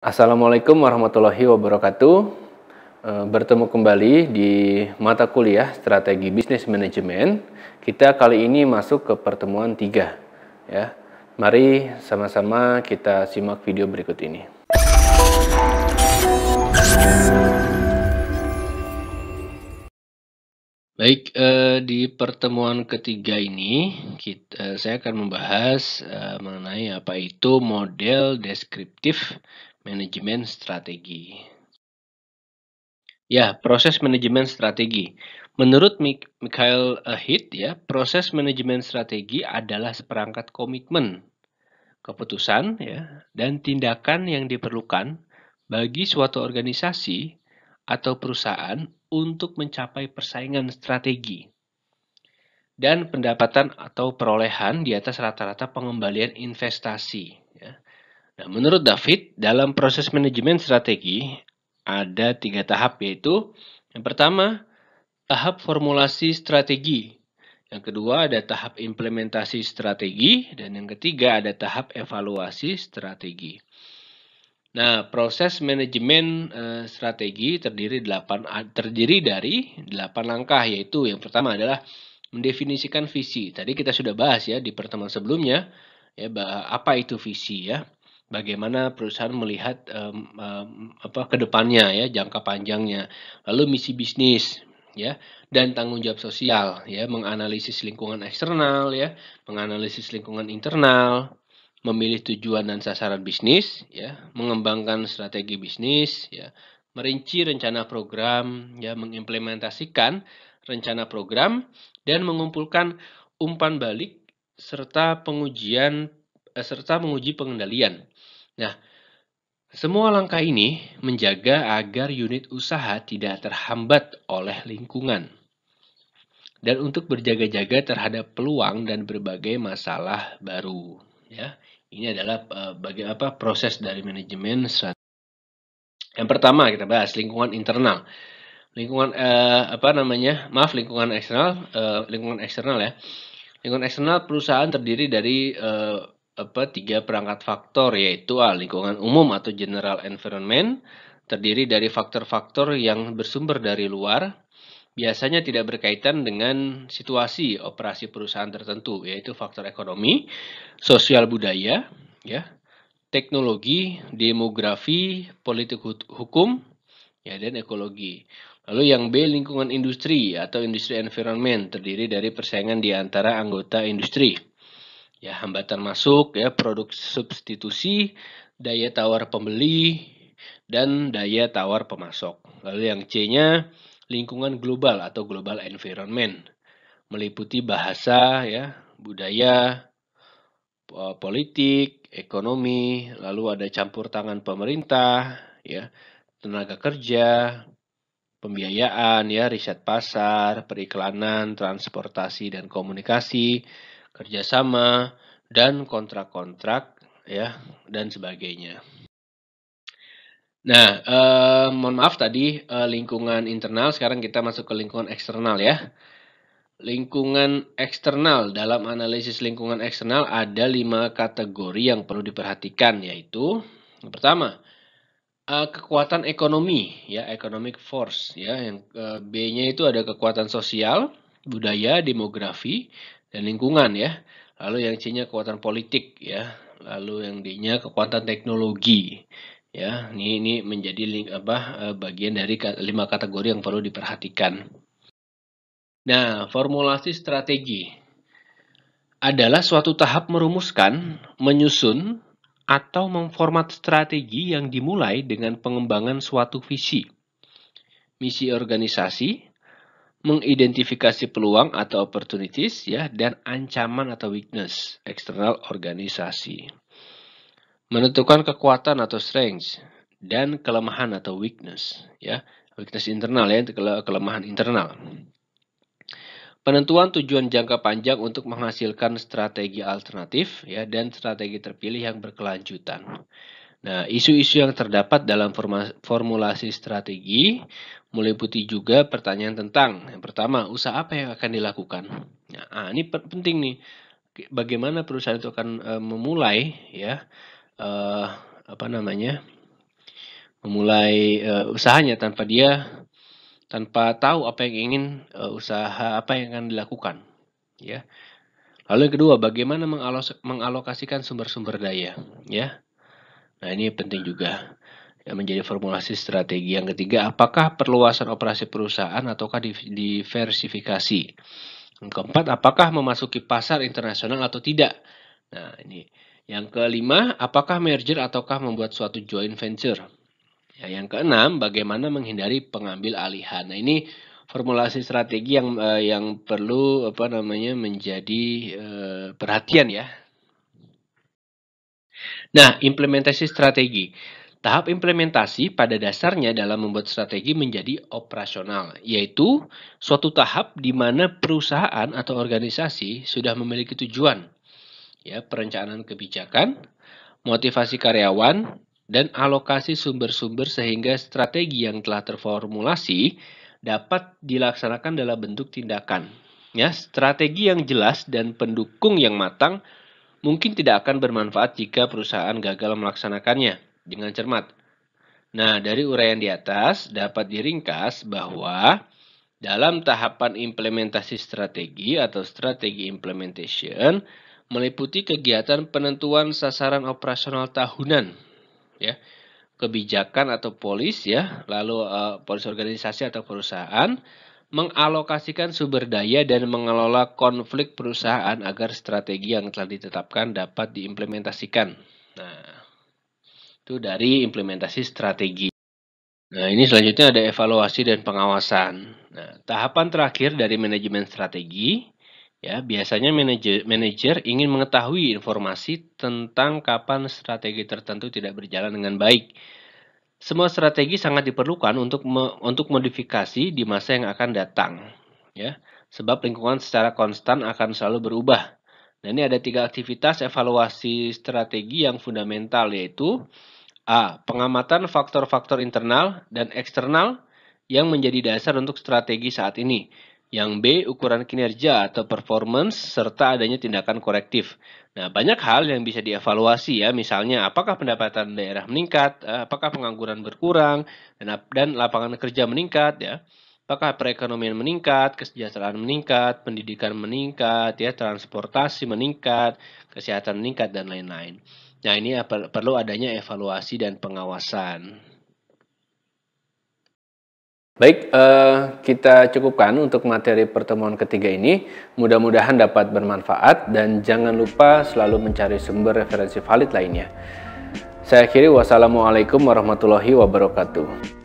Assalamualaikum warahmatullahi wabarakatuh. Bertemu kembali di mata kuliah Strategi Bisnis Manajemen. Kita kali ini masuk ke pertemuan 3 ya. Mari sama-sama kita simak video berikut ini. Baik, di pertemuan ketiga ini saya akan membahas mengenai apa itu model deskriptif manajemen strategi. Ya, proses manajemen strategi. Menurut Mikhail Heath, ya, proses manajemen strategi adalah seperangkat komitmen, keputusan, ya, dan tindakan yang diperlukan bagi suatu organisasi atau perusahaan untuk mencapai persaingan strategi dan pendapatan atau perolehan di atas rata-rata pengembalian investasi. Ya. Nah, menurut David, dalam proses manajemen strategi ada 3 tahap, yaitu yang pertama, tahap formulasi strategi. Yang kedua ada tahap implementasi strategi. Dan yang ketiga ada tahap evaluasi strategi. Nah, proses manajemen strategi terdiri dari 8 langkah, yaitu yang pertama adalah mendefinisikan visi. Tadi kita sudah bahas ya di pertemuan sebelumnya, ya, apa itu visi ya. Bagaimana perusahaan melihat ke depannya ya, jangka panjangnya. Lalu misi bisnis ya, dan tanggung jawab sosial ya, menganalisis lingkungan eksternal ya, menganalisis lingkungan internal, memilih tujuan dan sasaran bisnis ya, mengembangkan strategi bisnis ya, merinci rencana program ya, mengimplementasikan rencana program dan mengumpulkan umpan balik serta menguji pengendalian. Nah, semua langkah ini menjaga agar unit usaha tidak terhambat oleh lingkungan dan untuk berjaga-jaga terhadap peluang dan berbagai masalah baru. Ya, ini adalah proses dari manajemen strategi. Yang pertama kita bahas lingkungan internal. Lingkungan lingkungan eksternal ya. Lingkungan eksternal perusahaan terdiri dari 3 perangkat faktor, yaitu lingkungan umum atau general environment, terdiri dari faktor-faktor yang bersumber dari luar, biasanya tidak berkaitan dengan situasi operasi perusahaan tertentu, yaitu faktor ekonomi, sosial budaya, ya, teknologi, demografi, politik hukum, ya, dan ekologi. Lalu yang B, lingkungan industri atau industri environment, terdiri dari persaingan di antara anggota industri. Ya, hambatan masuk, ya, produk substitusi, daya tawar pembeli, dan daya tawar pemasok. Lalu yang C-nya, lingkungan global atau global environment, meliputi bahasa, ya, budaya, politik, ekonomi, lalu ada campur tangan pemerintah, ya, tenaga kerja, pembiayaan, ya, riset pasar, periklanan, transportasi dan komunikasi, kerjasama, dan kontrak-kontrak, ya, dan sebagainya. Nah, mohon maaf tadi lingkungan internal, sekarang kita masuk ke lingkungan eksternal ya. Lingkungan eksternal, dalam analisis lingkungan eksternal ada 5 kategori yang perlu diperhatikan, yaitu yang pertama, kekuatan ekonomi ya, economic force ya. Yang B-nya itu ada kekuatan sosial, budaya, demografi, dan lingkungan ya. Lalu yang C-nya kekuatan politik ya. Lalu yang D-nya kekuatan teknologi ya. Ini menjadi bagian dari 5 kategori yang perlu diperhatikan. Nah, formulasi strategi adalah suatu tahap merumuskan, menyusun, atau memformat strategi yang dimulai dengan pengembangan suatu visi, misi organisasi, mengidentifikasi peluang atau opportunities ya, dan ancaman atau weakness eksternal organisasi. Menentukan kekuatan atau strength dan kelemahan atau weakness ya. Weakness internal ya, kelemahan internal. Penentuan tujuan jangka panjang untuk menghasilkan strategi alternatif ya, dan strategi terpilih yang berkelanjutan. Nah, isu-isu yang terdapat dalam formulasi strategi meliputi juga pertanyaan tentang yang pertama, usaha apa yang akan dilakukan. Nah, ini penting nih. Bagaimana perusahaan itu akan memulai ya memulai usahanya tanpa tahu apa yang ingin usaha apa yang akan dilakukan, ya. Lalu yang kedua, bagaimana mengalokasikan sumber-sumber daya, ya. Nah, ini penting juga yang menjadi formulasi strategi. Yang ketiga, apakah perluasan operasi perusahaan ataukah diversifikasi? Yang keempat, apakah memasuki pasar internasional atau tidak? Nah, ini. Yang kelima, apakah merger ataukah membuat suatu joint venture? Ya, yang keenam, bagaimana menghindari pengambil alihan. Nah, ini formulasi strategi yang perlu menjadi perhatian ya. Nah, implementasi strategi. Tahap implementasi pada dasarnya dalam membuat strategi menjadi operasional, yaitu suatu tahap di mana perusahaan atau organisasi sudah memiliki tujuan, ya, perencanaan kebijakan, motivasi karyawan, dan alokasi sumber-sumber sehingga strategi yang telah terformulasi dapat dilaksanakan dalam bentuk tindakan. Ya, strategi yang jelas dan pendukung yang matang mungkin tidak akan bermanfaat jika perusahaan gagal melaksanakannya dengan cermat. Nah, dari uraian di atas dapat diringkas bahwa dalam tahapan implementasi strategi atau strategi implementation meliputi kegiatan penentuan sasaran operasional tahunan, ya, kebijakan atau polis, ya, lalu polis organisasi atau perusahaan, mengalokasikan sumber daya dan mengelola konflik perusahaan agar strategi yang telah ditetapkan dapat diimplementasikan. Nah, itu dari implementasi strategi. Nah, ini selanjutnya ada evaluasi dan pengawasan. Nah, tahapan terakhir dari manajemen strategi, ya, biasanya manajer ingin mengetahui informasi tentang kapan strategi tertentu tidak berjalan dengan baik. Semua strategi sangat diperlukan untuk modifikasi di masa yang akan datang, ya. Sebab lingkungan secara konstan akan selalu berubah. Nah, ini ada 3 aktivitas evaluasi strategi yang fundamental, yaitu A. Pengamatan faktor-faktor internal dan eksternal yang menjadi dasar untuk strategi saat ini. Yang B. Ukuran kinerja atau performance serta adanya tindakan korektif. Nah, banyak hal yang bisa dievaluasi ya, misalnya apakah pendapatan daerah meningkat, apakah pengangguran berkurang, dan lapangan kerja meningkat ya. Apakah perekonomian meningkat, kesejahteraan meningkat, pendidikan meningkat, ya, transportasi meningkat, kesehatan meningkat, dan lain-lain. Nah, ini perlu adanya evaluasi dan pengawasan. Baik, kita cukupkan untuk materi pertemuan ketiga ini. Mudah-mudahan dapat bermanfaat dan jangan lupa selalu mencari sumber referensi valid lainnya. Saya akhiri, wassalamualaikum warahmatullahi wabarakatuh.